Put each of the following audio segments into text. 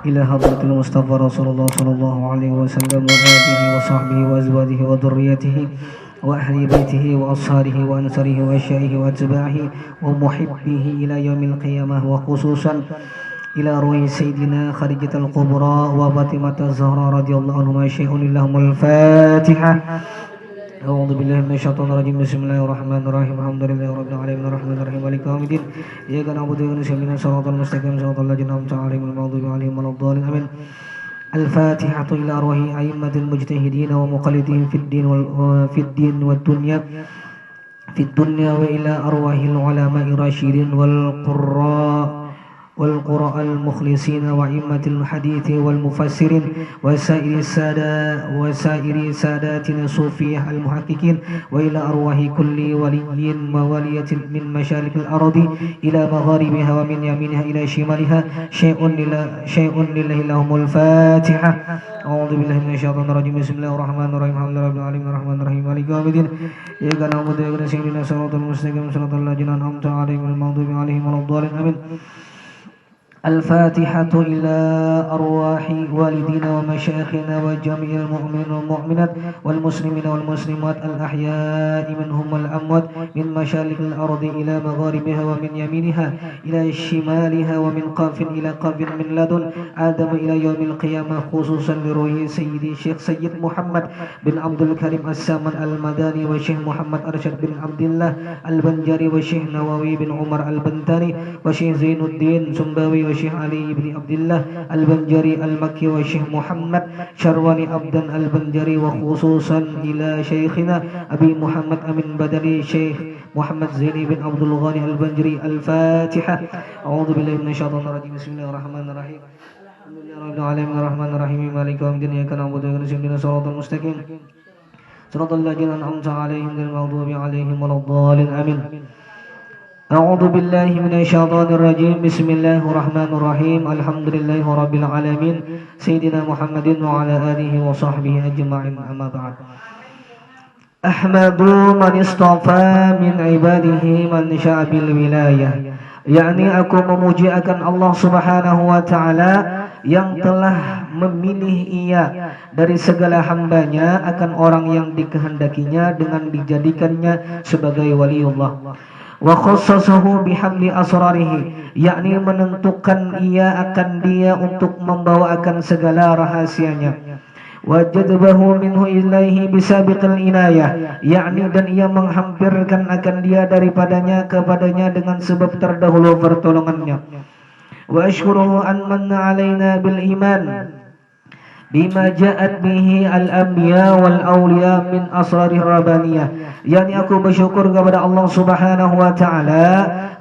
إلى حضرة المصطفى رسول الله صلى الله عليه وسلم وآله وصحبه وأزواجه وذريته وأهل بيته وأصهاره وأنصاره وأشيائه وأتباعه ومحبه إلى يوم القيامة، وخصوصا إلى روح سيدنا خديجة الكبرى وفاطمة الزهراء رضي الله عنهما شيء لهم. الفاتحة. أعوذ بالله من الشيطان الرجيم. بسم الله الرحمن الرحيم. الحمد لله رب العالمين الرحمن الرحيم مالك يوم الدين. إياك نعبد وإياك نستعين اهدنا الصراط المستقيم صراط الذين أنعمت عليهم غير المغضوب عليهم ولا الضالين آمين. الفاتحة إلى أرواح أئمة المجتهدين ومقلدين في الدين والدنيا وإلى أرواح العلماء الراشدين والقراء المخلصين وأئمة الحديث والمفسرين وسائر ساداتنا الصوفية المحققين، وإلى أرواح كل ولي وولية من مشارق الأرض إلى مغاربها ومن يمينها إلى شمالها شيء لله لهم. الفاتحة. أعوذ بالله من الشيطان الرجيم. بسم الله الرحمن الرحيم. الحمد لله رب العالمين الرحمن الرحيم مالك يوم الدين. إياك نعبد وإياك نستعين اهدنا الصراط المستقيم صراط الذين أنعمت عليهم غير المغضوب عليهم ولا الضالين آمين. الفاتحة إلى أرواح والدينا ومشايخنا وجميع المؤمنين والمؤمنات والمسلمين والمسلمات الأحياء منهم والأموات من مشارق الأرض إلى مغاربها ومن يمينها إلى شمالها ومن قاف إلى قاف من لدن آدم إلى يوم القيامة، خصوصا لروح سيدي شيخ سيد محمد بن عبد الكريم السامن المدني وشيخ محمد أرشد بن عبد الله البنجري وشيخ نووي بن عمر البنتاني وشيخ زين الدين سنباوي وشيخ علي بن عبد الله البنجري المكي وشيخ محمد شرواني عبدا البنجري، وخصوصا إلى شيخنا أبي محمد أمين بدري شيخ محمد زيني بن عبد الغني البنجري. الفاتحة. أعوذ بالله من الشيطان الرجيم. بسم الله الرحمن الرحيم. الحمد لله رب العالمين الرحمن الرحيم مالك يوم الدين. إياك نعبد وإياك نستعين اهدنا الصراط المستقيم صراط الذين أنعمت عليهم غير المغضوب عليهم ولا الضالين آمين. أعوذ بالله من الشيطان الرجيم. بسم الله الرحمن الرحيم. الحمد لله رب العالمين سيدنا محمد وعلى آله وصحبه أجمعين. أما بعد. أحمد من اصطفى من عباده من شاء بالولاية. yakni aku memuji akan Allah Subhanahu wa Ta'ala yang telah memilih ia dari segala hambanya akan orang yang dikehendakinya dengan dijadikannya sebagai waliullah. Wa khassasahu bihamli asrarihi, yakni menentukan ia akan dia untuk membawakan segala rahasianya. Wa jadbahu minhu ilaihi bisabiqil inayah, yakni dan ia menghampirkan akan dia daripadanya kepadanya dengan sebab terdahulu pertolongannya. Wa ashkuruhu an manna alaina bil iman bima ja'at bihi al-anbiya wal awliya min asrarih rabbaniyah, yakni aku bersyukur kepada Allah Subhanahu wa Ta'ala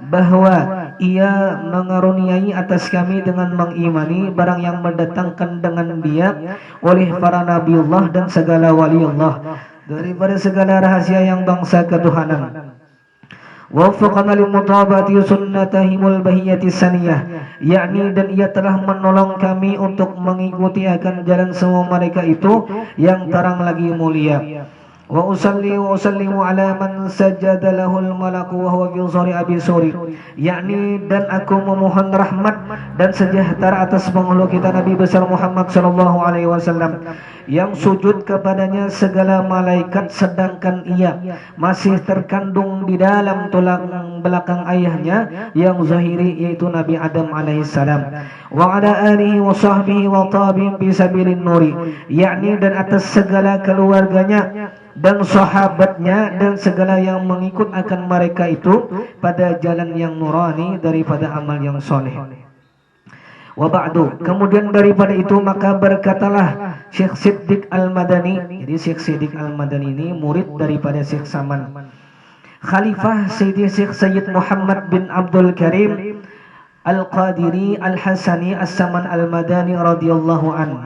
bahwa ia mengaruniai atas kami dengan mengimani barang yang mendatangkan dengan dia oleh para nabiullah dan segala waliullah daripada segala rahasia yang bangsa ketuhanan. Waffaqana limutabati sunnatahimul bahiyati saniyah, yakni dan ia telah menolong kami untuk mengikuti akan jalan semua mereka itu yang terang lagi mulia. Wa usalli wa usallimu ala man sajada lahul malaku wa huwa fi zari abi suri, yakni dan aku memohon rahmat dan sejahtera atas penghulu kita Nabi besar Muhammad sallallahu alaihi wasallam yang sujud kepadanya segala malaikat sedangkan ia masih terkandung di dalam tulang belakang ayahnya yang zahiri yaitu Nabi Adam alaihi salam. Wa ala alihi wa sahbihi wa tabi'in bi sabilin nuri, yakni dan atas segala keluarganya dan sahabatnya dan segala yang mengikut akan mereka itu pada jalan yang nurani daripada amal yang soleh. Wa ba'du, kemudian daripada itu maka berkatalah Syekh Siddiq Al-Madani. Jadi Syekh Siddiq Al-Madani ini murid daripada Syekh Saman, Khalifah Sayyidi Syekh Sayyid Muhammad bin Abdul Karim Al-Qadiri Al-Hasani As-Saman Al-Madani radhiyallahu anhu.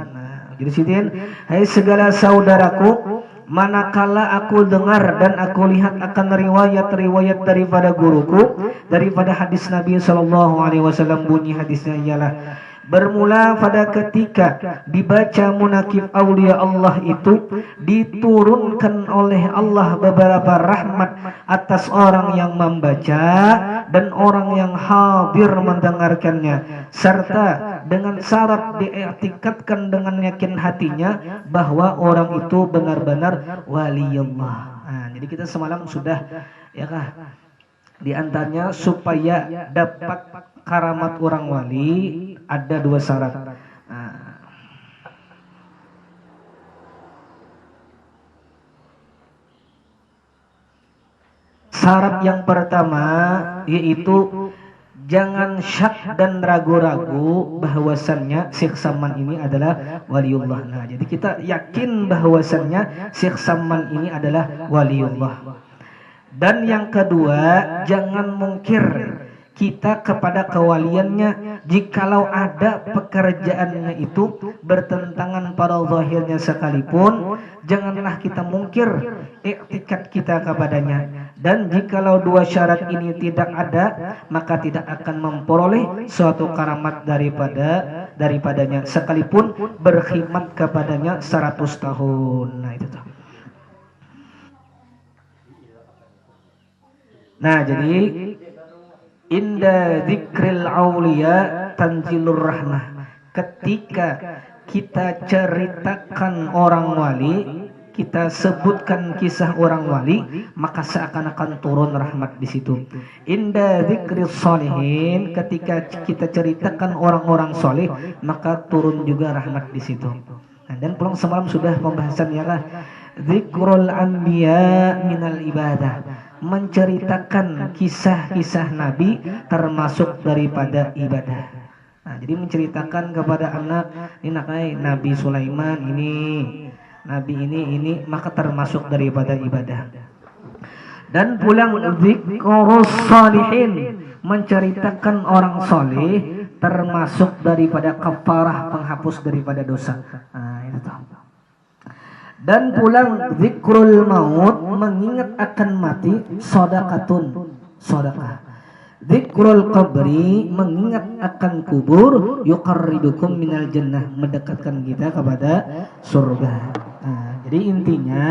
Jadi sidin, hai segala saudaraku, manakala aku dengar dan aku lihat akan riwayat-riwayat daripada guruku daripada hadis Nabi sallallahu alaihi wasallam, bunyi hadisnya ialah Bermula pada ketika dibaca munakib aulia Allah itu, diturunkan oleh Allah beberapa rahmat atas orang yang membaca dan orang yang hadir mendengarkannya, serta dengan syarat diiktikadkan dengan yakin hatinya bahwa orang itu benar-benar waliullah. Nah, jadi kita semalam sudah ya kah, di antaranya supaya dapat karamat orang wali ada 2 syarat. Nah, syarat yang pertama yaitu jangan syak dan ragu-ragu bahwasannya Syekh Saman ini adalah waliullah. Nah, jadi kita yakin bahwasannya Syekh Saman ini adalah waliullah. Dan yang kedua, jangan mungkir kita kepada kewaliannya jikalau ada pekerjaannya itu bertentangan pada zahirnya sekalipun, janganlah kita mungkir iktikad kita kepadanya. Dan jikalau 2 syarat ini tidak ada, maka tidak akan memperoleh suatu karamat daripadanya sekalipun berkhidmat kepadanya 100 tahun. Nah, itu tuh. Nah, jadi inda dzikril aulia tanzilur rahmah. Ketika kita ceritakan orang wali, kita sebutkan kisah orang wali, maka seakan-akan turun rahmat di situ. Inda dzikris sholihin, ketika kita ceritakan orang-orang soleh, maka turun juga rahmat di situ. Nah, dan pulang semalam sudah pembahasan ya lah, dzikrul anbiya minal ibadah, menceritakan kisah-kisah Nabi termasuk daripada ibadah. Nah, jadi menceritakan kepada anak, ini Nabi Sulaiman ini, Nabi ini, maka termasuk daripada ibadah. Dan pulang dzikrus sholihin, menceritakan orang soleh termasuk daripada kafarah, penghapus daripada dosa. Nah, itu tuh. Dan pulang zikrul maut, mengingat akan mati, sodakatun, sodakah. Zikrul qabri, mengingat akan kubur, yuqarribukum minal jannah, mendekatkan kita kepada surga. Nah, jadi intinya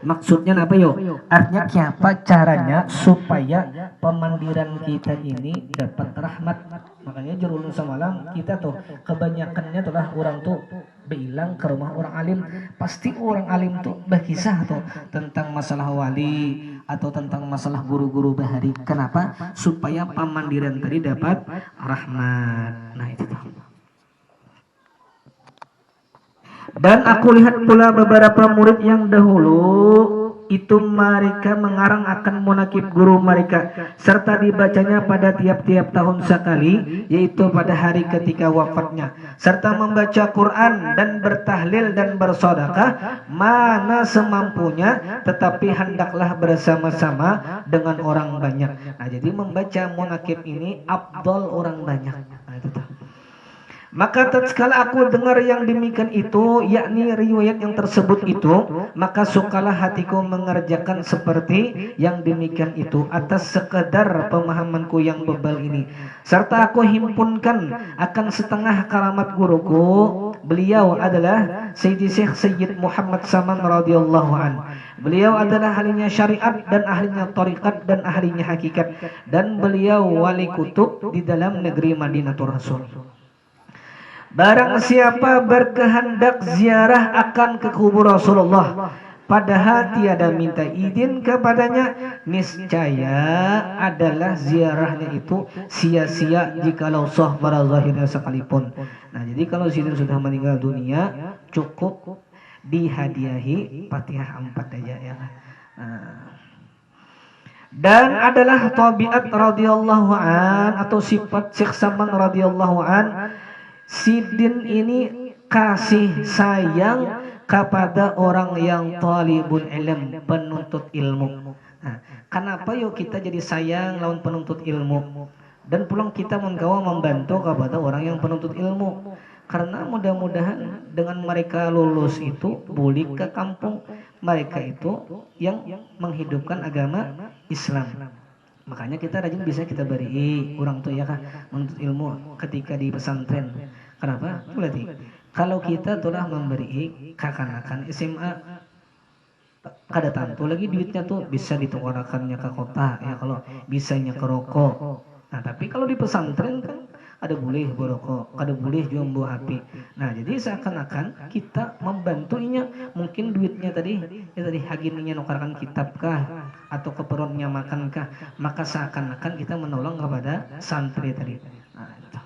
maksudnya apa yuk? Artinya siapa caranya supaya pemandiran kita ini dapat rahmat. Makanya jurulun semalam kita tuh kebanyakannya telah orang tuh bilang ke rumah orang alim, pasti orang alim tuh berkisah tuh tentang masalah wali atau tentang masalah guru-guru bahari. Kenapa? Supaya pemandiran tadi dapat rahmat. Nah, itu tuh. Dan aku lihat pula beberapa murid yang dahulu itu mereka mengarang akan munakib guru mereka, serta dibacanya pada tiap-tiap tahun sekali, yaitu pada hari ketika wafatnya, serta membaca Quran dan bertahlil dan bersedekah mana semampunya, tetapi hendaklah bersama-sama dengan orang banyak. Nah, jadi membaca munakib ini afdal orang banyak. Nah, itu tuh. Maka tatkala aku dengar yang demikian itu, yakni riwayat yang tersebut itu, maka sukalah hatiku mengerjakan seperti yang demikian itu atas sekedar pemahamanku yang bebal ini. Serta aku himpunkan akan setengah karamat guruku. Beliau adalah Sayyidi Syekh Sayyid Muhammad Saman radhiyallahu an. Beliau adalah ahlinya syariat dan ahlinya tariqat dan ahlinya hakikat, dan beliau wali kutub di dalam negeri Madinatul Rasul. Barang siapa berkehendak ziarah akan ke kubur Rasulullah padahal tiada minta izin kepadanya, niscaya adalah ziarahnya itu sia-sia jikalau sah pada zahirnya sekalipun. Nah, jadi kalau sudah meninggal dunia cukup dihadiahi Fatihah 4 aja ya. Dan adalah tabiat radhiyallahu an atau sifat Syekh Saman radhiyallahu an, Sidin ini kasih sayang kepada orang yang talibul ilm, penuntut ilmu. Nah, kenapa yuk kita jadi sayang lawan penuntut ilmu? Dan pulang kita menggawa membantu kepada orang yang penuntut ilmu. Karena mudah-mudahan dengan mereka lulus itu balik ke kampung mereka itu yang menghidupkan agama Islam. Makanya kita rajin bisa kita beri orang tuh ya kah menuntut ilmu ketika di pesantren. Kenapa? Berarti kalau kita telah memberi kekanakan SMA kada tentu lagi duitnya tuh bisa ditukarkannya ke kota ya kalau bisanya ke rokok. Nah tapi kalau di pesantren kan ada boleh berokok, ada boleh juga membawa HP. Nah jadi seakan-akan kita membantunya, mungkin duitnya tadi ya tadi hagininya nukarkan kitab kah atau keperluannya makan kah, maka seakan-akan kita menolong kepada santri tadi. Nah, itu.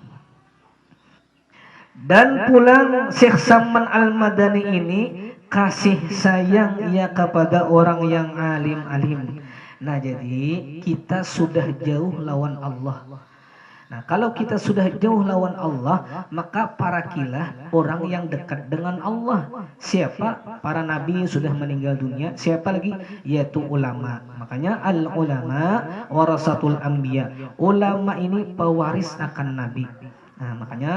Dan pulang Syekh Saman Al-Madani ini kasih sayang ia kepada orang yang alim-alim. Nah jadi kita sudah jauh lawan Allah. Nah kalau kita sudah jauh lawan Allah, maka parakilah orang yang dekat dengan Allah. Siapa? Para nabi sudah meninggal dunia. Siapa lagi? Yaitu ulama. Makanya al-ulama warasatul anbiya. Ulama ini pewaris akan nabi. Nah makanya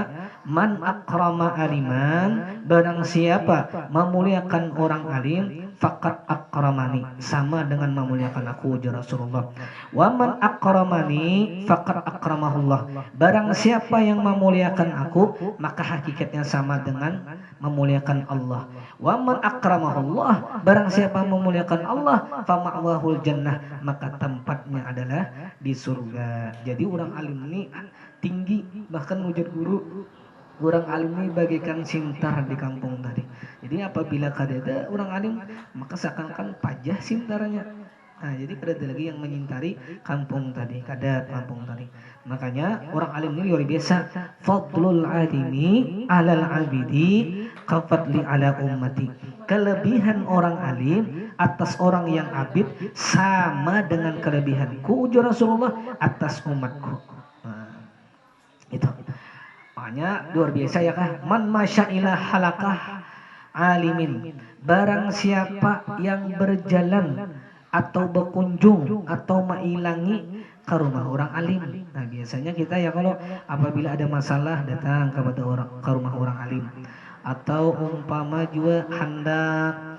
man akrama aliman, barang siapa memuliakan orang alim, faqad akramani, sama dengan memuliakan aku ujar Rasulullah. Wa man akramani faqad akramahullah, barang siapa yang memuliakan aku, maka hakikatnya sama dengan memuliakan Allah. Wa man akramahullah, barang siapa memuliakan Allah, fa ma'wahul jannah, maka tempatnya adalah di surga. Jadi orang alim ini tinggi, bahkan wujud guru orang alim ini bagaikan sintar di kampung tadi. Jadi apabila ada orang alim, maka seakan-akan pajah sintarnya. Nah jadi ada lagi yang menyintari kampung tadi, kada kampung tadi. Makanya orang alim ini luar biasa. Fadlul alimi alal abidi kafadli ala ummati. Kelebihan orang alim atas orang yang abid sama dengan kelebihanku ujar Rasulullah atas umatku. Itu makanya luar biasa ya kah, man masyailah halakah alimin, barang siapa yang berjalan atau berkunjung atau mailangi ke rumah orang alim. Nah biasanya kita ya kalau apabila ada masalah datang kepada orang ke rumah orang alim, atau umpama juga hendak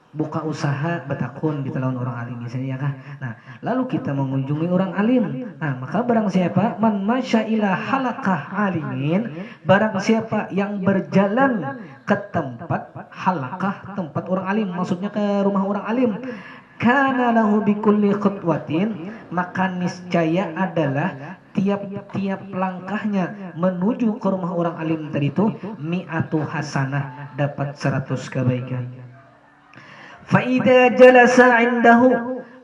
buka usaha betakun di lawan orang alim biasanya ya kah. Nah lalu kita mengunjungi orang alim. Nah maka barang siapa man masyailah halakah alimin, barang siapa yang berjalan ke tempat halakah, tempat orang alim, maksudnya ke rumah orang alim, kana lahu bikulli khutwatin, maka niscaya adalah tiap-tiap langkahnya menuju ke rumah orang alim tadi itu mi'atu hasanah, dapat 100 kebaikan. Faida jalasa indahu,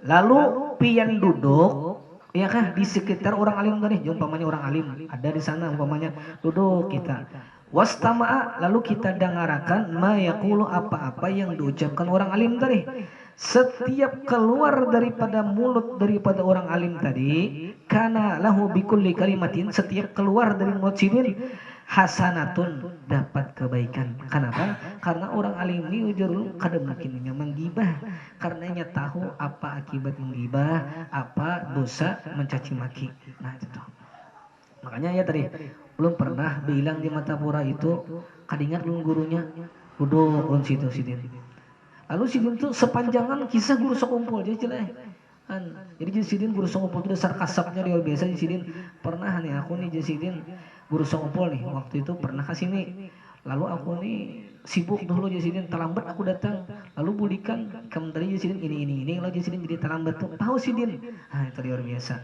lalu pian duduk ya kah di sekitar orang alim tadi, umpamanya orang alim ada di sana, umpamanya duduk kita. Wastama'a, lalu kita dengarkan ma yaqulu, apa-apa yang diucapkan orang alim tadi. Setiap keluar daripada mulut daripada orang alim tadi, kana lahu bikulli kalimatin, setiap keluar dari mulut sidin hasanatun, dapat kebaikan. Kenapa? Karena orang alim ini ujur kada mungkin menggibah, karenanya tahu apa akibat menggibah, apa dosa mencaci maki. Nah itu. Makanya ya tadi belum pernah bilang di Matapura itu kadingat belum gurunya duduk on situ sidin. Lalu sidin itu sepanjangan kisah guru sekumpul jadi celah. Jadi sidin guru sekumpul itu dasar kasapnya luar biasa. Sidin pernah nih aku nih sidin guru sekumpul nih waktu itu pernah kasih nih. Lalu aku nih sibuk dulu Jasidin, terlambat aku datang. Lalu bulikan kamu tadi Jasidin ini lalu Jasidin jadi terlambat tuh. Tahu Sidin. Nah itu luar biasa.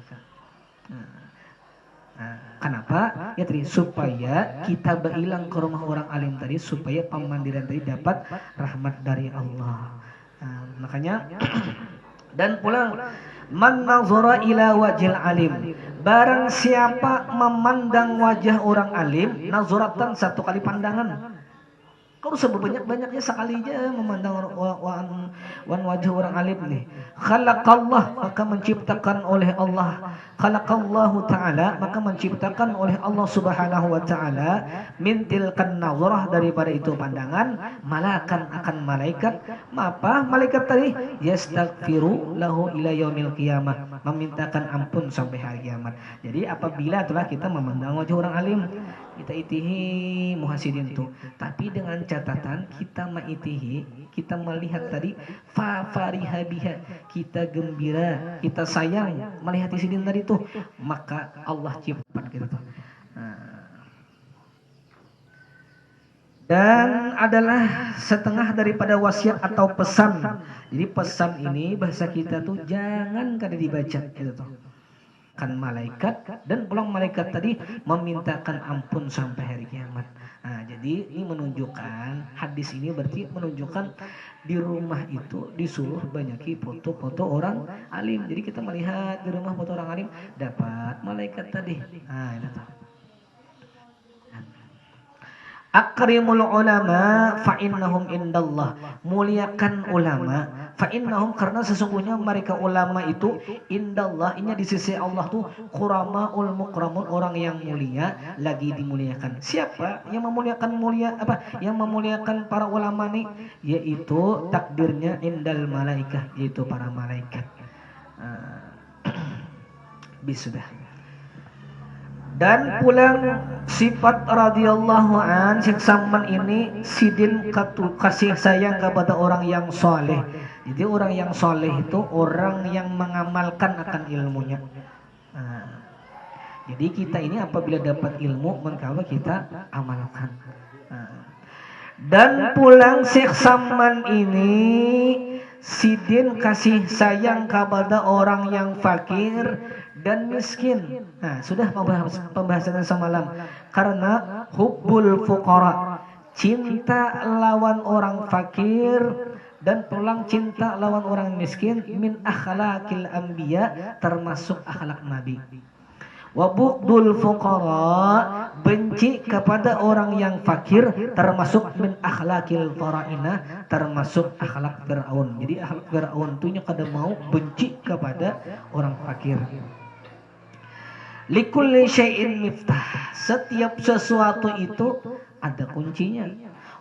Nah, kenapa? Ya tadi supaya kita berilang ke rumah orang alim tadi, supaya pemandiran tadi dapat rahmat dari Allah. Nah, makanya dan pulang man nazara ila wajhil alim, barang siapa memandang wajah orang alim, nazaratan satu kali pandangan. Kau sebanyak-banyaknya sekali aja memandang wajah orang alim nih. Khalaqallah, maka menciptakan oleh Allah. Khalaqallahu ta'ala, maka menciptakan oleh Allah subhanahu wa ta'ala. Min tilkan nazarah, daripada itu pandangan. Malakan akan malaikat. Apa malaikat tadi? Yastaghfiru lahu ila yaumil qiyamah, memintakan ampun sampai hari kiamat. Jadi apabila telah kita memandang wajah orang alim, kita itihi muhasidin tuh. Tapi dengan catatan kita maitihi, kita melihat tadi fa fariha biha, kita gembira, kita sayang melihat isidin tadi tuh, maka Allah ciptakan kita tuh. Dan adalah setengah daripada wasiat atau pesan. Jadi pesan ini bahasa kita tuh jangan kada dibaca gitu tuh. Kan malaikat dan pulang malaikat tadi memintakan ampun sampai hari kiamat. Nah, jadi ini menunjukkan, hadis ini berarti menunjukkan di rumah itu disuruh banyaki foto-foto orang alim. Jadi kita melihat di rumah foto orang alim dapat malaikat tadi. Nah, itu tuh. Akrimul ulama fa innahum indallah. Muliakan ulama fa innahum, karena sesungguhnya mereka ulama itu indallah, ini di sisi Allah tuh kuramaul mukramun, orang yang mulia lagi dimuliakan. Siapa yang memuliakan yang memuliakan para ulama nih? Yaitu takdirnya indal malaikah, yaitu para malaikat. Bisudah. Dan pulang sifat radhiyallahu an Syekh Saman ini sidin kasih sayang kepada orang yang soleh. Jadi orang yang soleh itu orang yang mengamalkan akan ilmunya. Jadi kita ini apabila dapat ilmu maka kita amalkan. Dan pulang Syekh Saman ini sidin kasih sayang kepada orang yang fakir dan miskin. Nah, sudah pembahasan semalam. Karena hubbul fuqara, cinta lawan orang fakir dan pulang cinta lawan orang miskin, min akhlaqil anbiya, termasuk akhlak nabi. Wa bughdul fuqara, benci kepada orang yang fakir, termasuk min akhlaqil faraina, termasuk akhlak Firaun. Jadi akhlak Firaun itu nya kada mau benci kepada orang fakir. Likulli syai'in miftah, setiap sesuatu itu ada kuncinya.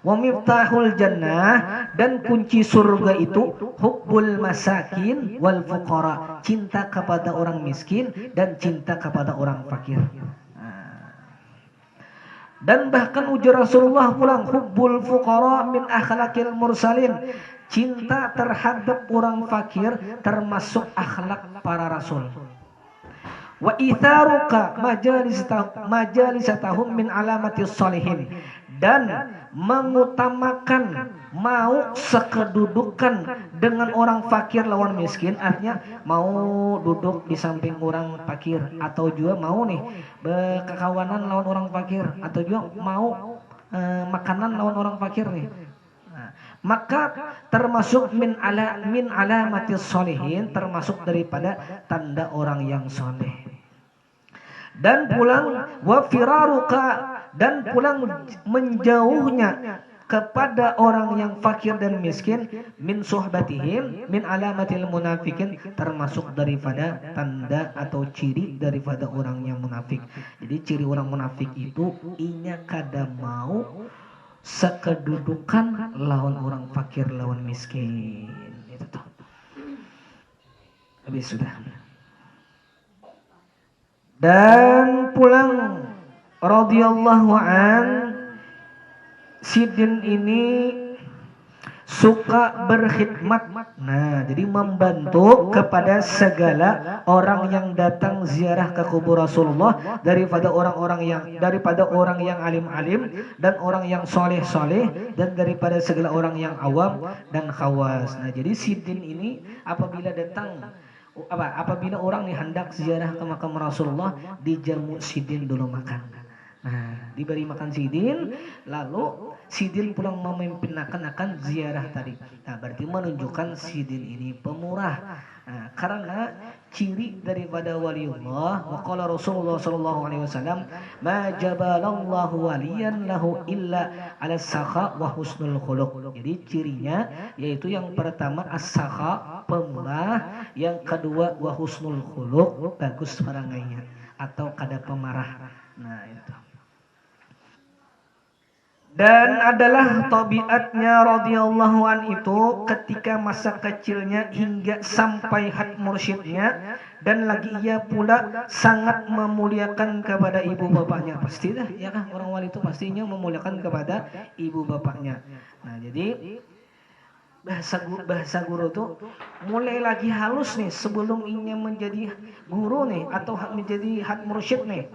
Wa miftahul jannah, dan kunci surga itu hubbul masakin wal fuqara, cinta kepada orang miskin dan cinta kepada orang fakir. Dan bahkan ujar Rasulullah pulang, hubbul fuqara min akhlaqil mursalin, cinta terhadap orang fakir termasuk akhlak para rasul. Wa itharuka majalisatahum min alamatis sholihin, dan mengutamakan mau sekedudukan dengan orang fakir lawan miskin, artinya mau duduk di samping orang fakir, atau juga mau nih berkekawanan lawan orang fakir, atau juga mau makanan lawan orang fakir nih. Maka termasuk min alamatis sholihin, termasuk daripada tanda orang yang soleh. Dan pulang wa firaruka, dan pulang menjauhnya kepada orang yang fakir dan miskin, min suhbatihim min alamatil munafikin, termasuk daripada tanda atau ciri daripada orang yang munafik. Jadi ciri orang munafik itu inya kada mau sekedudukan lawan orang fakir lawan miskin. Itu tuh. Habis sudah. Dan pulang radhiyallahu an, sidin ini suka berkhidmat. Nah, jadi membantu kepada segala orang yang datang ziarah ke kubur Rasulullah, daripada orang yang alim-alim dan orang yang soleh-soleh, dan daripada segala orang yang awam dan khawas. Nah, jadi sidin ini apabila apabila orang nih hendak ziarah ke makam Rasulullah, dijamu sidin dulu makan. Nah, diberi makan sidin, lalu sidin pulang memimpinakan akan ziarah tadi. Nah, berarti menunjukkan sidin ini pemurah. Nah, karena ciri daripada waliullah, waqala Rasulullah sallallahu alaihi wasallam, ma jabalallahu waliyan lahu illa ala sakha wa husnul khuluq. Jadi cirinya yaitu yang pertama as-sakha, pemurah, yang kedua wa husnul khuluq, bagus perangainya atau kada pemarah. Nah, itu. Dan adalah tabiatnya radhiyallahu an itu ketika masa kecilnya hingga sampai had mursyidnya, dan lagi ia pula sangat memuliakan kepada ibu bapaknya. Pastilah ya kan, orang wali itu pastinya memuliakan kepada ibu bapaknya. Nah, jadi bahasa guru tuh mulai lagi halus nih sebelum ingin menjadi guru nih atau menjadi had mursyid nih.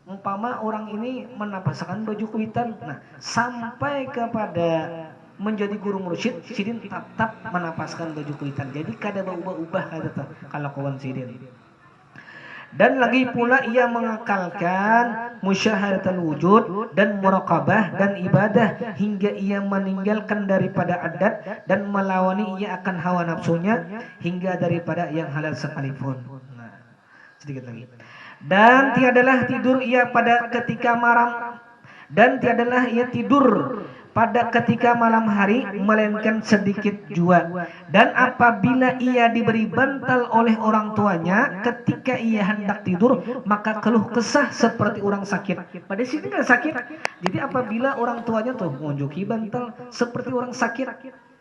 Umpama orang ini menapaskan baju kuitan, nah sampai kepada menjadi guru mursyid, sidin tetap menapaskan baju kuitan. Jadi kada berubah-ubah kata kalau kawan sidin. Dan lagi pula ia mengakalkan musyahadatul wujud dan muraqabah dan ibadah hingga ia meninggalkan daripada adat dan melawani ia akan hawa nafsunya hingga daripada yang halal sekalipun. Nah, sedikit lagi. Dan tiadalah tidur ia pada ketika malam, dan tiadalah ia tidur pada ketika malam hari melainkan sedikit jua. Dan apabila ia diberi bantal oleh orang tuanya ketika ia hendak tidur, maka keluh kesah seperti orang sakit. Pada sini kan sakit. Jadi apabila orang tuanya tuh menunjuki bantal seperti orang sakit,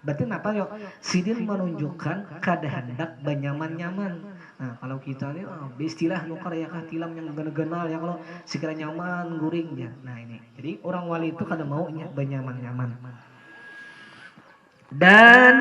berarti apa yuk? Sidin menunjukkan kada hendak banyaman-nyaman. Nah, kalau kita ini istilah nukar ya kah tilam yang genal ya, kalau sekiranya nyaman guring ya. Nah ini, jadi orang wali itu kada maunya banyaman-nyaman. Dan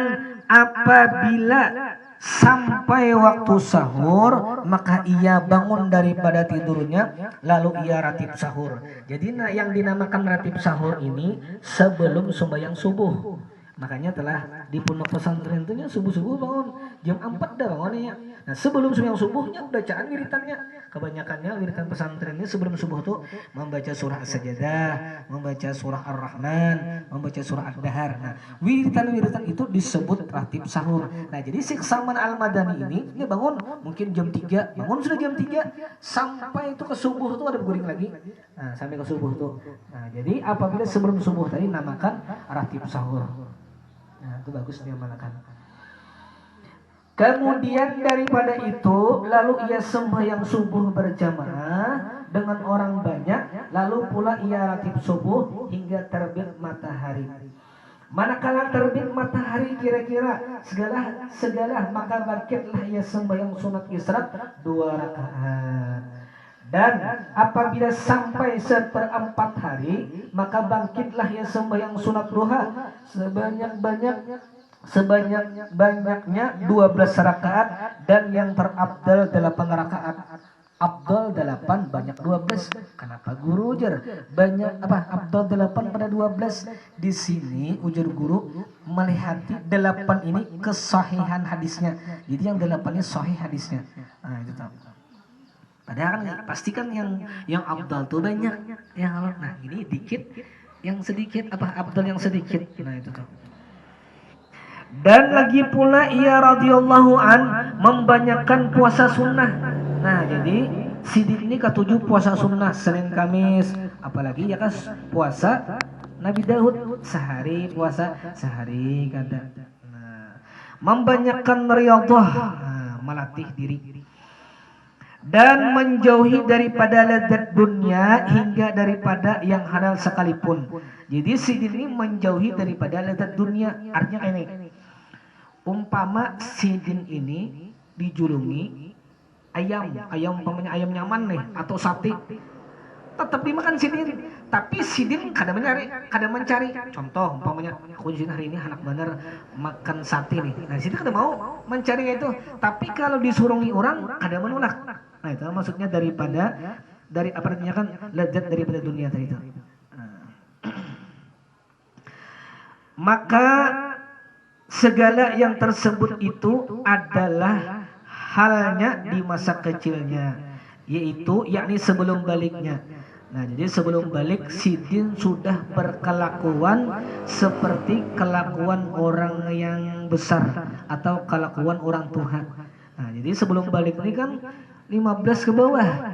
apabila sampai waktu sahur, maka ia bangun daripada tidurnya lalu ia ratib sahur. Jadi yang dinamakan ratib sahur ini sebelum sembahyang subuh. Makanya telah di pondok pesantren itu subuh-subuh bangun jam 4 dah bangunnya. Nah, sebelum sembahyang subuhnya bacaan wiritannya. Kebanyakannya wiritan pesantren ini sebelum subuh tuh membaca surah As-Sajdah, membaca surah Ar-Rahman, membaca surah Ad-Dahar. Nah, wiritan-wiritan itu disebut ratib sahur. Nah, jadi Syekh Salman Al-Madani ini dia bangun mungkin jam 3, bangun sudah jam 3 sampai itu ke subuh tuh ada guring lagi. Nah, sampai ke subuh tuh. Nah, jadi apabila sebelum subuh tadi namakan ratib sahur. Nah, itu bagus dia malakan. Kemudian daripada itu lalu ia sembahyang subuh berjamaah dengan orang banyak, lalu pula ia ratib subuh hingga terbit matahari. Manakala terbit matahari kira-kira segala maka bangkitlah ia sembahyang sunat isyraq 2 rakaat. Dan apabila sampai 1/4 hari, maka bangkitlah ia sembahyang sunat duha sebanyak-banyaknya 12 rakaat, dan yang terabdal 8 rakaat. Abdal 8 banyak 12. Kenapa guru ujar banyak abdal 8 pada 12? Di sini ujar guru melihat 8 ini kesahihan hadisnya. Jadi yang 8 ini sahih hadisnya. Nah, itu tahu. Padahal kan pastikan yang abdal tuh banyak ya. Nah, ini dikit yang sedikit abdal yang sedikit. Nah, itu tuh. Dan lagi pula ia radhiyallahu an membanyakan puasa sunnah. Nah, jadi sidin ini ketujuh puasa sunnah Senin Kamis, apalagi ya kas puasa Nabi Daud sehari puasa sehari kada. Nah, membanyakan riyadhah, melatih diri dan menjauhi daripada lezat dunia hingga daripada yang halal sekalipun. Jadi sidin ini menjauhi daripada lezat dunia. Artinya ini, umpama sidin ini dijulungi ayam umpamanya ayam nyaman nih atau sate, tetap dimakan sidin. Tapi sidin kadang mencari. Contoh umpamanya aku di sini hari ini anak bener makan sate nih. Nah, sidin kadang mau mencari itu. Tapi kalau disurungi orang kadang menolak. Nah, itu maksudnya dari apa artinya kan lezat daripada dunia tadi itu. Maka segala yang tersebut itu adalah halnya di masa kecilnya, yaitu yakni sebelum baliknya. Nah, jadi sebelum balik sidin sudah berkelakuan seperti kelakuan orang yang besar atau kelakuan orang tua. Nah, jadi sebelum balik ini kan 15 ke bawah.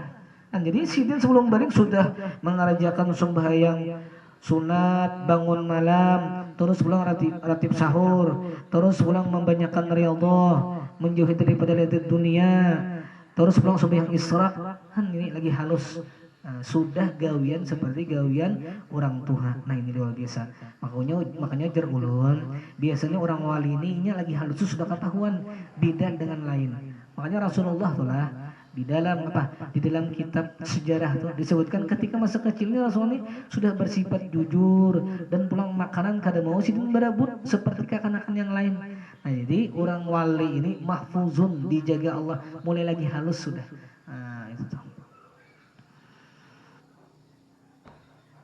Nah, jadi sidin sebelum balik sudah mengerjakan sembahyang sunat, bangun malam, terus pulang ratib sahur, terus pulang membanyakan riyadhah, menjauhi daripada lezat dunia, terus pulang sembahyang isyraq. Ini lagi halus. sudah gawian seperti gawian orang tua. Nah ini luar biasa. Makanya jar ulun, biasanya orang wali ini lagi halus sudah ketahuan beda dengan lain. Makanya Rasulullah tuh lah di dalam kitab sejarah tuh disebutkan ketika masa kecilnya Rasulullah ini sudah bersifat jujur dan pulang makanan kada mau sidin berebut seperti kekanakan yang lain. Nah jadi orang wali ini mahfuzun, dijaga Allah, mulai lagi halus sudah. Nah itu tuh.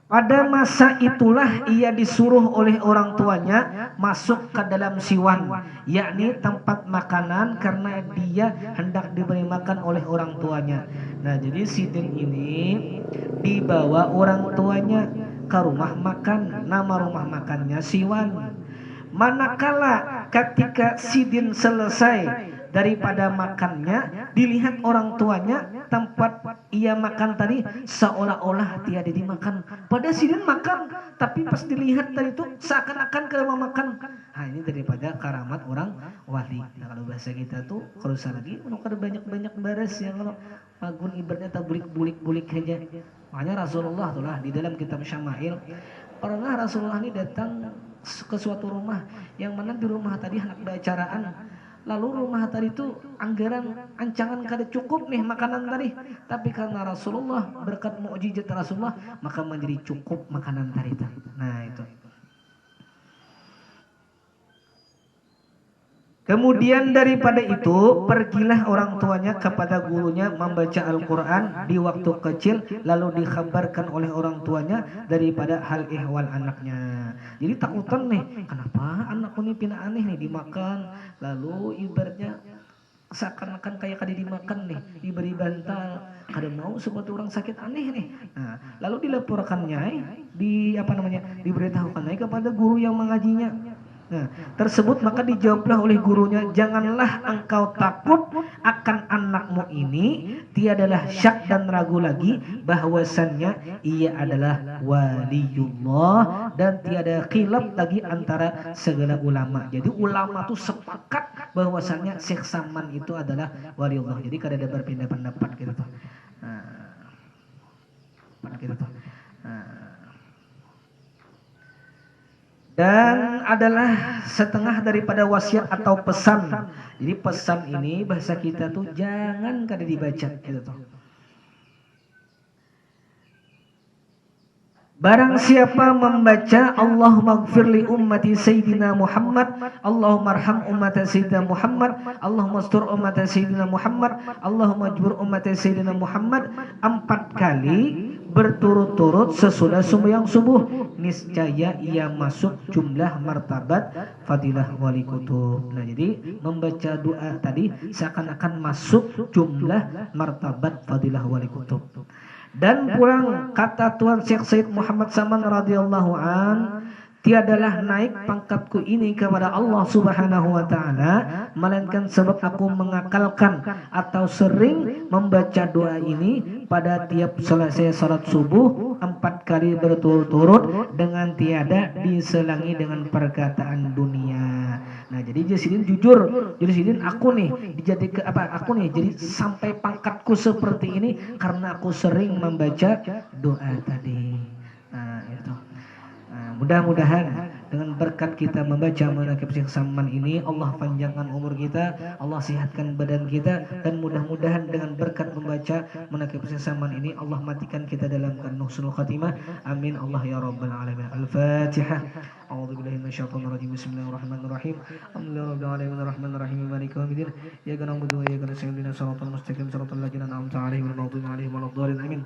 Pada masa itulah ia disuruh oleh orang tuanya masuk ke dalam siwan, yakni tempat makanan, karena dia hendak diberi makan oleh orang tuanya. Nah jadi Sidin ini dibawa orang tuanya ke rumah makan, nama rumah makannya siwan. Manakala ketika Sidin selesai daripada makannya, dilihat orang tuanya tempat ia makan tadi seolah-olah tiada dimakan. Pada Sidin makan, tapi pas dilihat tadi itu seakan-akan kada mau makan. Nah ini daripada karamat orang wali. Nah kalau bahasa kita tuh kalau usah lagi, kada banyak-banyak bares ya, kalau magun ibaratnya tak bulik-bulik aja. Makanya Rasulullah tuh lah di dalam kitab Syama'il, pernah Rasulullah ini datang ke suatu rumah yang mana di rumah tadi hendak ada acaraan. Lalu rumah tadi itu anggaran ancangan kada cukup nih makanan tadi, tapi karena Rasulullah berkat mukjizat Rasulullah maka menjadi cukup makanan tadi. Nah itu. Kemudian daripada itu pergilah orang tuanya kepada gurunya membaca Al-Quran di waktu kecil, lalu dikhabarkan oleh orang tuanya daripada hal ihwal anaknya. Jadi takutan nih, kenapa anakku ini pina aneh nih dimakan, lalu ibaratnya seakan-akan kayak kada dimakan nih, diberi bantal, kada mau seperti orang sakit aneh nih. Nah, lalu dilaporkannya, diberitahukan kepada guru yang mengajinya. Nah, tersebut maka dijawablah oleh gurunya, janganlah engkau takut akan anakmu ini, tiadalah syak dan ragu lagi bahwasannya ia adalah waliullah dan tiada khilaf lagi antara segala ulama. Jadi ulama itu sepakat bahwasannya Syekh Saman itu adalah waliullah. Jadi kada ada berpindah pendapat gitu tuh. Dan adalah setengah daripada wasiat atau pesan. Jadi pesan ini bahasa kita tuh jangan kada dibaca gitu tuh. Barang siapa membaca Allahumma gfir li ummati Sayyidina Muhammad, Allahumma arham ummata Sayyidina Muhammad, Allahumma astur ummata Sayyidina Muhammad, Allahumma jbur ummata Sayyidina Muhammad 4 kali berturut-turut sesudah sembahyang subuh, niscaya ia masuk jumlah martabat fadilah wali kutub. Nah jadi membaca doa tadi seakan-akan masuk jumlah martabat fadilah wali kutub. Dan pulang kata Tuan Syekh Said Muhammad Saman radhiyallahu an, tiadalah naik pangkatku ini kepada Allah Subhanahu wa taala melainkan sebab aku mengakalkan atau sering membaca doa ini pada tiap selesai salat subuh 4 kali berturut-turut dengan tiada diselangi dengan perkataan dunia. Nah jadi Jasidin jujur, Jasidin aku nih dijadikan jadi sampai pangkatku seperti ini karena aku sering membaca doa tadi. Nah itu. Mudah-mudahan dengan berkat kita membaca manaqib Syekh Saman ini, Allah panjangkan umur kita, Allah sehatkan badan kita, dan mudah-mudahan dengan berkat membaca manaqib Syekh Saman ini Allah matikan kita dalam husnul khatimah. Amin Allah ya rabbal alamin. Al-Fatihah. A'udzubillahi minasyaitonir rajim. Bismillahirrahmanirrahim. Alhamdulillahi rabbil alamin arrahmanir rahim maliki yaumiddin. Iyyaka na'budu wa iyyaka nasta'in ihdinas siratal mustaqim siratal ladzina an'amta 'alaihim ghairil maghdubi 'alaihim waladdallin. Amin.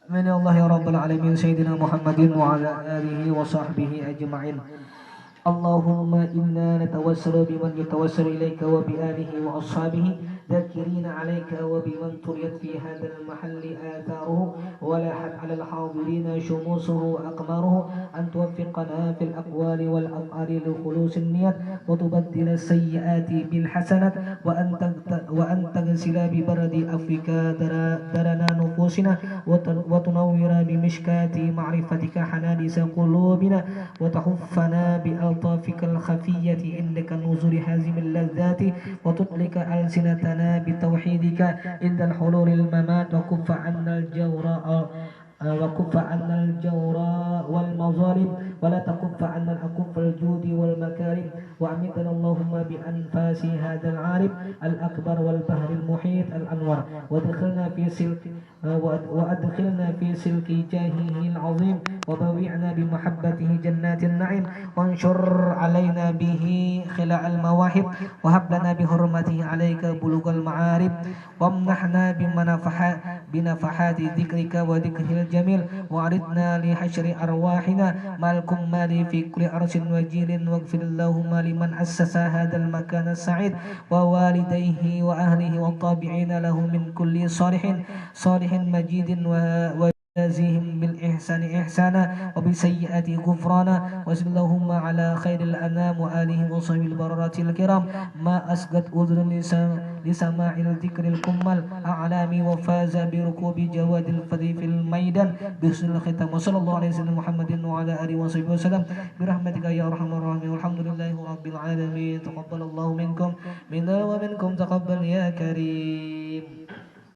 من الله يا رب العالمين سيدنا محمد وعلى آله وصحبه أجمعين. اللهم إنا نتوسل بمن يتوسل إليك وبآله وأصحابه ذاكرين عليك وبمن طريت في هذا المحل آثاره ولاحت على الحاضرين شموسه وأقماره أن توفقنا في الأقوال والأفعال لخلوص النية وتبدل السيئات بالحسنات وأن تغسل ببرد أفك درنا نفوسنا وتنور بمشكاة معرفتك حنادس قلوبنا وتحفنا بألطافك الخفية عندك نزول هازم اللذات وتطلق ألسنتنا وأمتنا بتوحيدك عند الحلول الممات وكف عنا الجور والمظالم ولا تكف عنا الأكف الجود والمكارم وأمتنا اللهم بأنفاس هذا العارف الأكبر والبحر المحيط الأنور وأدخلنا في سلك جاهه العظيم وبوعنا بمحبته جنات النعيم وانشر علينا به خلاء المواهب وهب لنا بحرمته عليك بلوغ المعارف وامنحنا بنفحات ذكرك وذكره الجميل وعرضنا لحشر أرواحنا مع الكمال في كل عرش وجيل واغفر اللهم لمن أسس هذا المكان السعيد ووالديه وأهله والطابعين له من كل صالح مجيد وجازهم بالإحسان إحسانا وبسيئات غفرانا وصل اللهم على خير الأنام وآله وصحبه البررات الكرام ما أسقط أذن لسماع الذكر الكمل أعلامي وفاز بركوب جواد الفضي في الميدان بحسن الختام وصلى الله عليه وسلم محمد وعلى آله وصحبه وسلم برحمتك يا أرحم الراحمين والحمد لله رب العالمين تقبل الله منكم منا ومنكم تقبل يا كريم.